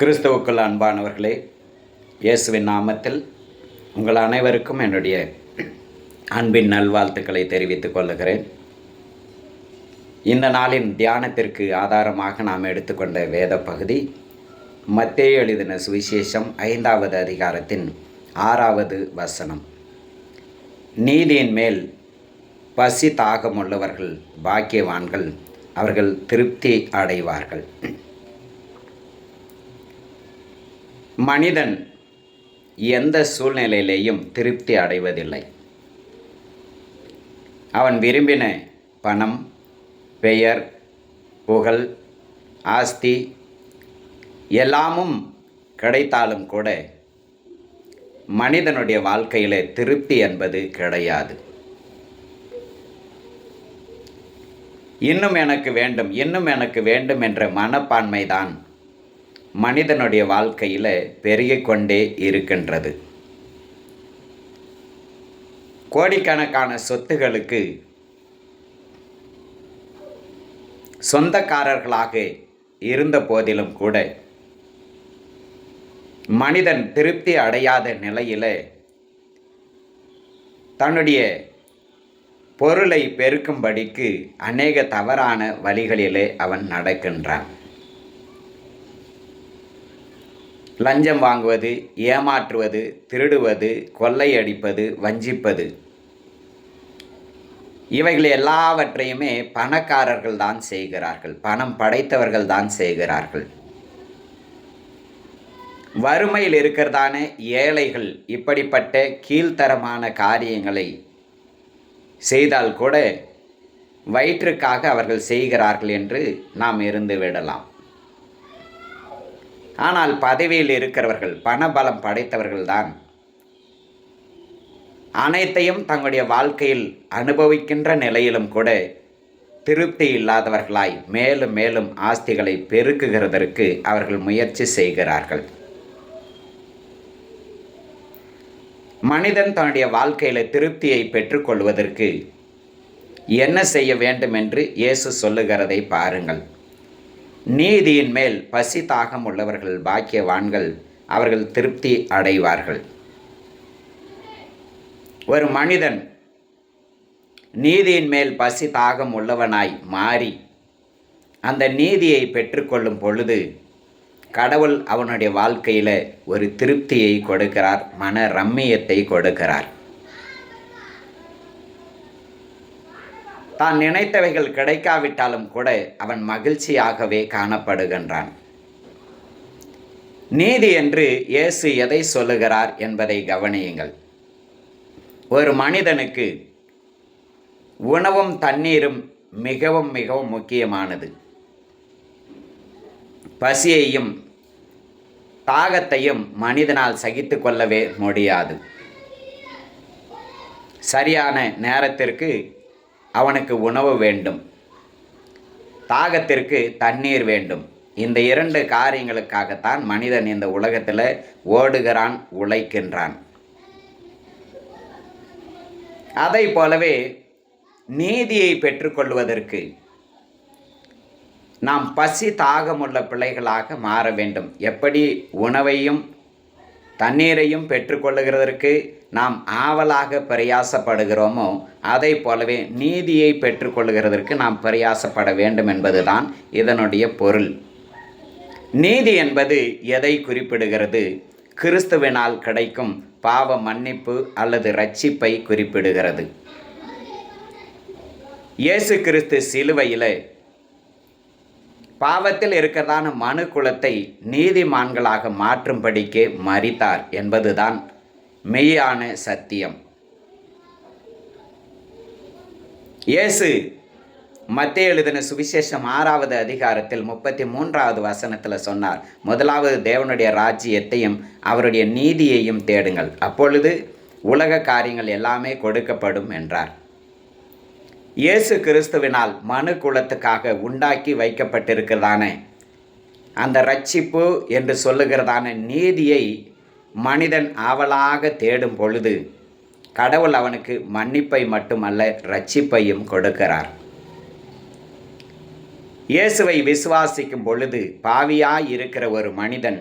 கிறிஸ்துவுக்குள் அன்பானவர்களே, இயேசுவின் நாமத்தில் உங்கள் அனைவருக்கும் என்னுடைய அன்பின் நல்வாழ்த்துக்களை தெரிவித்துக் கொள்கிறேன். இந்த நாளின் தியானத்திற்கு ஆதாரமாக நாம் எடுத்துக்கொண்ட வேத பகுதி மத்தேயு எழுதின சுவிசேஷம் 5வது அதிகாரத்தின் 6வது வசனம். நீதியின் மேல் பசி தாகமுள்ளவர்கள் பாக்கியவான்கள், அவர்கள் திருப்தி அடைவார்கள். மனிதன் எந்த சூழ்நிலையிலேயும் திருப்தி அடைவதில்லை. அவன் விரும்பின பணம், பெயர், புகழ், ஆஸ்தி எல்லாமும் கிடைத்தாலும் கூட மனிதனுடைய வாழ்க்கையில் திருப்தி என்பது கிடையாது. இன்னும் எனக்கு வேண்டும், இன்னும் எனக்கு வேண்டும் என்ற மனப்பான்மைதான் மனிதனுடைய வாழ்க்கையில் பெருகிக்கொண்டே இருக்கின்றது. கோடிக்கணக்கான சொத்துகளுக்கு சொந்தக்காரர்களாக இருந்த போதிலும் கூட மனிதன் திருப்தி அடையாத நிலையில் தன்னுடைய பொருளை பெருக்கும்படிக்கு அநேக தவறான வழிகளிலே அவன் நடக்கின்றான். லஞ்சம் வாங்குவது, ஏமாற்றுவது, திருடுவது, கொள்ளையடிப்பது, வஞ்சிப்பது, இவைகள் எல்லாவற்றையுமே பணக்காரர்கள் தான் செய்கிறார்கள், பணம் படைத்தவர்கள் தான் செய்கிறார்கள். வறுமையில் இருக்கிறதான ஏழைகள் இப்படிப்பட்ட கீழ்த்தரமான காரியங்களை செய்தால் கூட வயிற்றுக்காக அவர்கள் செய்கிறார்கள் என்று நாம் இருந்து விடலாம். ஆனால் பதவியில் இருக்கிறவர்கள், பணபலம் படைத்தவர்கள்தான் அனைத்தையும் தங்களுடைய வாழ்க்கையில் அனுபவிக்கின்ற நிலையிலும் கூட திருப்தி இல்லாதவர்களாய் மேலும் மேலும் ஆஸ்திகளை பெருக்குகிறதற்கு அவர்கள் முயற்சி செய்கிறார்கள். மனிதன் தன்னுடைய வாழ்க்கையில் திருப்தியை பெற்றுக்கொள்வதற்கு என்ன செய்ய வேண்டும் என்று இயேசு சொல்லுகிறதை பாருங்கள். நீதியின் மேல் பசி தாகம் உள்ளவர்கள் பாக்கியவான்கள், அவர்கள் திருப்தி அடைவார்கள். ஒரு மனிதன் நீதியின் மேல் பசி தாகம் உள்ளவனாய் மாறி அந்த நீதியை பெற்றுக்கொள்ளும் பொழுது கடவுள் அவனுடைய வாழ்க்கையில் ஒரு திருப்தியை கொடுக்கிறார், மன ரம்மியத்தை கொடுக்கிறார். தான் நினைத்தவைகள் கிடைக்காவிட்டாலும் கூட அவன் மகிழ்ச்சியாகவே காணப்படுகின்றான். நீதி என்று இயேசு எதை சொல்லுகிறார் என்பதை கவனியுங்கள். ஒரு மனிதனுக்கு உணவும் தண்ணீரும் மிகவும் மிகவும் முக்கியமானது. பசியையும் தாகத்தையும் மனிதனால் சகித்து கொள்ளவே முடியாது. சரியான நேரத்திற்கு அவனுக்கு உணவு வேண்டும், தாகத்திற்கு தண்ணீர் வேண்டும். இந்த 2 காரியங்களுக்காகத்தான் மனிதன் இந்த உலகத்தில் ஓடுகிறான், உழைக்கின்றான். அதை போலவே நீதியை பெற்றுக்கொள்வதற்கு நாம் பசி தாகமுள்ள பிள்ளைகளாக மாற வேண்டும். எப்படி உணவையும் தண்ணீரையும் பெற்றுக்கொள்ளுகிறதற்கு நாம் ஆவலாக பிரயாசப்படுகிறோமோ அதை போலவே நீதியை பெற்றுக்கொள்ளுகிறதற்கு நாம் பிரயாசப்பட வேண்டும் என்பதுதான் இதனுடைய பொருள். நீதி என்பது எதை குறிப்பிடுகிறது? கிறிஸ்துவினால் கிடைக்கும் பாவ மன்னிப்பு அல்லது இரட்சிப்பை குறிப்பிடுகிறது. இயேசு கிறிஸ்து சிலுவையில் பாவத்தில் இருக்கிறதான மனு குலத்தை நீதிமான்களாக மாற்றும்படிக்கே மரித்தார் என்பதுதான் மெய்யான சத்தியம். இயேசு மத்தேயு எழுதின சுவிசேஷம் 6வது அதிகாரத்தில் 33வது வசனத்தில் சொன்னார், முதலாவது தேவனுடைய ராஜ்யத்தையும் அவருடைய நீதியையும் தேடுங்கள், அப்பொழுது உலக காரியங்கள் எல்லாமே கொடுக்கப்படும் என்றார். இயேசு கிறிஸ்துவினால் மனு குலத்துக்காக உண்டாக்கி வைக்கப்பட்டிருக்கிறதான அந்த இரட்சிப்பு என்று சொல்லுகிறதான நீதியை மனிதன் ஆவலாக தேடும் பொழுது கடவுள் அவனுக்கு மன்னிப்பை மட்டுமல்ல இரட்சிப்பையும் கொடுக்கிறார். இயேசுவை விசுவாசிக்கும் பொழுது பாவியாய் இருக்கிற ஒரு மனிதன்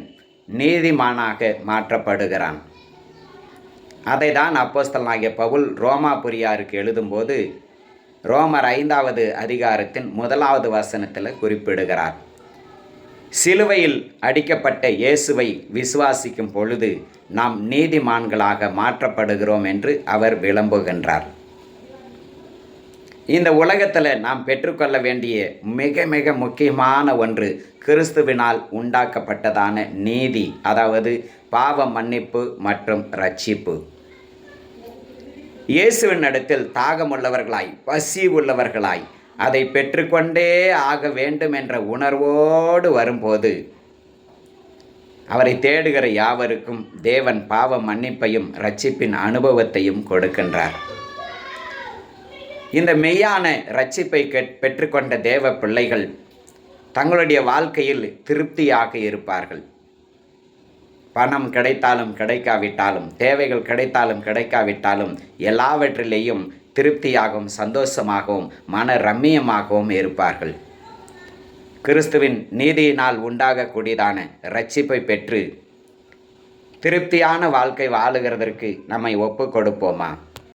நீதிமானாக மாற்றப்படுகிறான். அதை தான் அப்போஸ்தலனாகிய பவுல் ரோமாபுரியாருக்கு எழுதும்போது ரோமர் 5வது அதிகாரத்தின் 1வது வசனத்தில் குறிப்பிடுகிறார். சிலுவையில் அடிக்கப்பட்ட இயேசுவை விசுவாசிக்கும் பொழுது நாம் நீதிமான்களாக மாற்றப்படுகிறோம் என்று அவர் விளம்புகின்றார். இந்த உலகத்தில் நாம் பெற்றுக்கொள்ள வேண்டிய மிக மிக முக்கியமான ஒன்று கிறிஸ்துவினால் உண்டாக்கப்பட்டதான நீதி, அதாவது பாவ மன்னிப்பு மற்றும் இரட்சிப்பு. இயேசுவினிடத்தில் தாகமுள்ளவர்களாய், பசி உள்ளவர்களாய், அதை பெற்றுக்கொண்டே ஆக வேண்டும் என்ற உணர்வோடு வரும்போது அவரை தேடுகிற யாவருக்கும் தேவன் பாவ மன்னிப்பையும் இரட்சிப்பின் அனுபவத்தையும் கொடுக்கின்றார். இந்த மெய்யான இரட்சிப்பை பெற்றுக்கொண்ட தேவ பிள்ளைகள் தங்களுடைய வாழ்க்கையில் திருப்தியாக இருப்பார்கள். பணம் கிடைத்தாலும் கிடைக்காவிட்டாலும், தேவைகள் கிடைத்தாலும் கிடைக்காவிட்டாலும், எல்லாவற்றிலேயும் திருப்தியாகவும் சந்தோஷமாகவும் மன ரம்மியமாகவும் இருப்பார்கள். கிறிஸ்துவின் நீதியினால் உண்டாகக்கூடியதான இரட்சிப்பை பெற்று திருப்தியான வாழ்க்கை வாழுகிறதற்கு நம்மை ஒப்பு கொடுப்போமா?